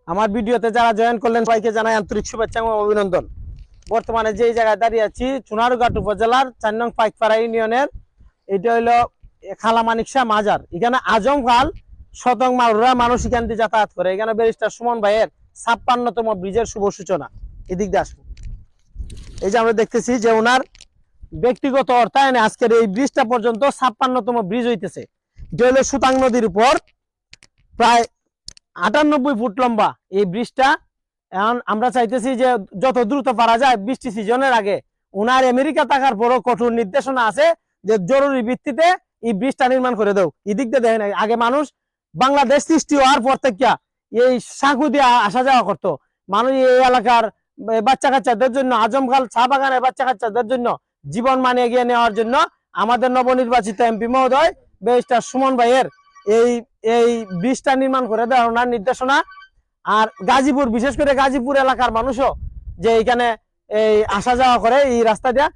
আমার ভিডিওতে যারা জয়েন করলেন সবাইকে জানাই আন্তরিক শুভেচ্ছা এবং অভিনন্দন। বর্তমানে যে জায়গায় দাঁড়িয়ে আছি চুনারুঘাট উপজেলার ৪ নং পাইকপাড়া ইউনিয়নের, এটা হলো খালা মানিক শাহ মাজার। এখানে আজমকাল শতক মারুরা মানুষ এখান দিয়ে যাতায়াত করে। এখানে ব্যারিস্টার সুমন ভাইয়ের ৫৬তম ব্রিজের শুভ সূচনা। এদিক দিয়ে আসবো। এই যে আমরা দেখতেছি যে ওনার ব্যক্তিগত অর্থায়নে আজকের এই ব্রিজটা পর্যন্ত ৫৬তম ব্রিজ হইতেছে। এটা হলো সুতাং নদীর উপর প্রায় ৯৮ ফুট লম্বা এই ব্রিজটা। এখন আমরা চাইতেছি যে যত দ্রুত পারা যায় বৃষ্টি সিজনের আগে, ওনার আমেরিকা থাকার পরও কঠোর নির্দেশনা আছে যে জরুরি ভিত্তিতে এই ব্রিজটা নির্মাণ করে দেও। এদিক দিয়ে দেখেন, আগে মানুষ বাংলাদেশ সৃষ্টি হওয়ার পর থেকে এই সাঁকু দিয়ে আসা যাওয়া করতো। মানুষ এই এলাকার বাচ্চা কাচ্চাদের জন্য, আজমখাল চা বাগানের বাচ্চা কাচ্চাদের জন্য জীবন মান এগিয়ে নেওয়ার জন্য আমাদের নবনির্বাচিত এমপি মহোদয় ব্যারিস্টার সুমন ভাইয়ের এই ব্রিজটা নির্মাণ করে দেওয়ার ওনার নির্দেশনা। আর গাজীপুর, বিশেষ করে গাজীপুর এলাকার মানুষও যে এখানে এই আসা যাওয়া করে এই রাস্তা দিয়া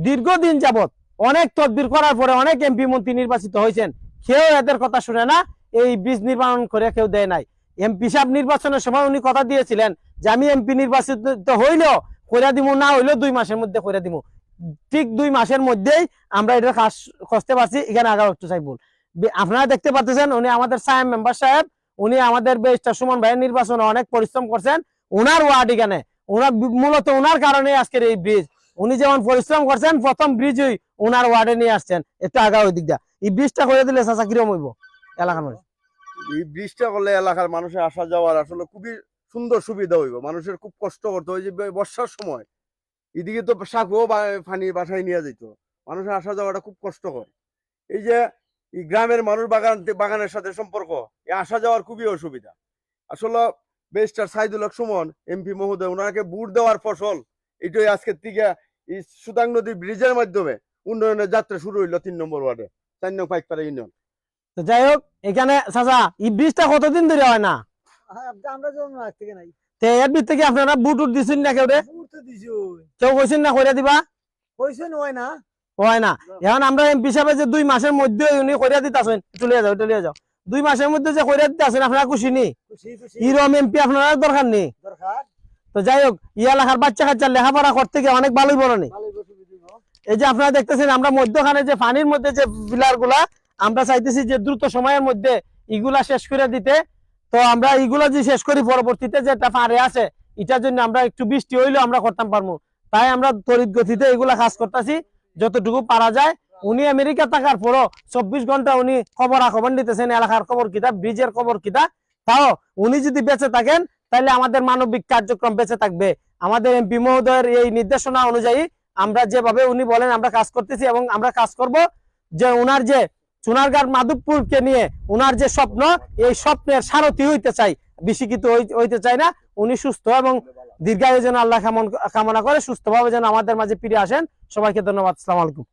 দীর্ঘদিন যাবত অনেক তদবির করার পরে অনেক এমপি মন্ত্রী নির্বাচিত হয়েছেন, কেউ এদের কথা শুনে না, এই ব্রিজ নির্মাণ করে কেউ দেয় নাই। এমপি সাহেব নির্বাচনের সময় উনি কথা দিয়েছিলেন যে আমি এমপি নির্বাচিত হইলেও কইরা দিব, না হইলেও ২ মাসের মধ্যে কইরা দিব। ঠিক ২ মাসের মধ্যেই আমরা এটার কাজ করতে পারছি। এখানে আগাও একটু চাইবো, আপনারা দেখতে পাচ্ছেন উনি আমাদের সায়েম মেম্বার সাহেব, উনি আমাদের ব্যারিস্টার সুমন ভাইয়ের নির্বাচনে অনেক পরিশ্রম করছেন। ওনার ওয়ার্ড এখানে মূলত ওনার কারণে আজকের এই ব্রিজ, উনি যেমন পরিশ্রম করছেন প্রথম ব্রিজই ওনার ওয়ার্ডে নিয়ে আসছেন। একটু আগা ওই দিকটা এই ব্রিজটা করে দিলে চাচা কিরম হইব এলাকার মানুষ? এই ব্রিজটা করলে এলাকার মানুষের আসা যাওয়ার আসলে খুবই সুন্দর সুবিধা হইব। মানুষের খুব কষ্ট করতে হয় যে বর্ষার সময় এদিকে তো সাঁকুও পানি বাসায় নিয়ে যেত, মানুষের আসা যাওয়াটা খুব কষ্টকর। এই যে এই গ্রামের মানুষ বাগানের সাথে সম্পর্ক, এই আসা যাওয়ার খুবই অসুবিধা। আসলে ব্যারিস্টার সাইদুল হক সুমন এমপি মহোদয় ওনাকে বুট দেওয়ার ফসল এটাই আজকের থেকে এই সুতাং নদীর ব্রিজের মাধ্যমে উন্নয়নের যাত্রা শুরু হইলো ৩ নম্বর ওয়ার্ডে ৪ নং পাইকপাড়া ইউনিয়ন। তো যাই হোক, এখানে চাচা এই ব্রিজটা কতদিন ধরে হয় না? আমরা জন্ম থেকে নাই। এর ভিতরে কি আপনারা বুট দিচ্ছেন না? কেউ কেউ কইছেন না কইরা দিবা? কইছেন হয় না, হয় না। এখন আমরা এমপি সাহেব যে ২ মাসের মধ্যে উনি কইরা দিতেছেন, চলে যাও ২ মাসের মধ্যে যে কইরা দিতেছেন, আপনারা খুশি নি? এরকম এমপি আপনারা দরকার নেই। তো যাই হোক, ই এলাকার বাচ্চা কাচ্চা লেখাপড়া করতে গিয়ে অনেক ভালোই বড় নেই। এই যে আপনারা দেখতেছেন আমরা মধ্যখানে যে পানির মধ্যে যে পিলার গুলা, আমরা চাইতেছি যে দ্রুত সময়ের মধ্যে এগুলা শেষ করে দিতে। তো আমরা এইগুলা যে শেষ করি, পরবর্তীতে যেটা পারে আছে এটার জন্য আমরা একটু বৃষ্টি হইলেও আমরা করতাম পারবো, তাই আমরা তড়িৎ গতিতে এগুলা কাজ করতেছি যতটুকু পারা যায়। উনি আমেরিকা থাকার পরও ২৪ ঘন্টা উনি খবর নিতেছেন, এলাকার খবর কিতা, ব্রিজের খবর কিতা। তাও উনি যদি বেঁচে থাকেন তাহলে আমাদের মানবিক কার্যক্রম বেঁচে থাকবে। আমাদের এমপি মহোদয়ের এই নির্দেশনা অনুযায়ী আমরা যেভাবে উনি বলেন আমরা কাজ করতেছি এবং আমরা কাজ করব। যে উনার যে চুনারঘাট মাধবপুরকে নিয়ে উনার যে স্বপ্ন, এই স্বপ্নের সারথি হইতে চাই, বেশি কিছু হইতে চাই না। উনি সুস্থ এবং দীর্ঘায়ু যেন আল্লাহ কামনা করে সুস্থভাবে যেন আমাদের মাঝে ফিরে আসেন। সবাইকে ধন্যবাদ। আসসালামু আলাইকুম।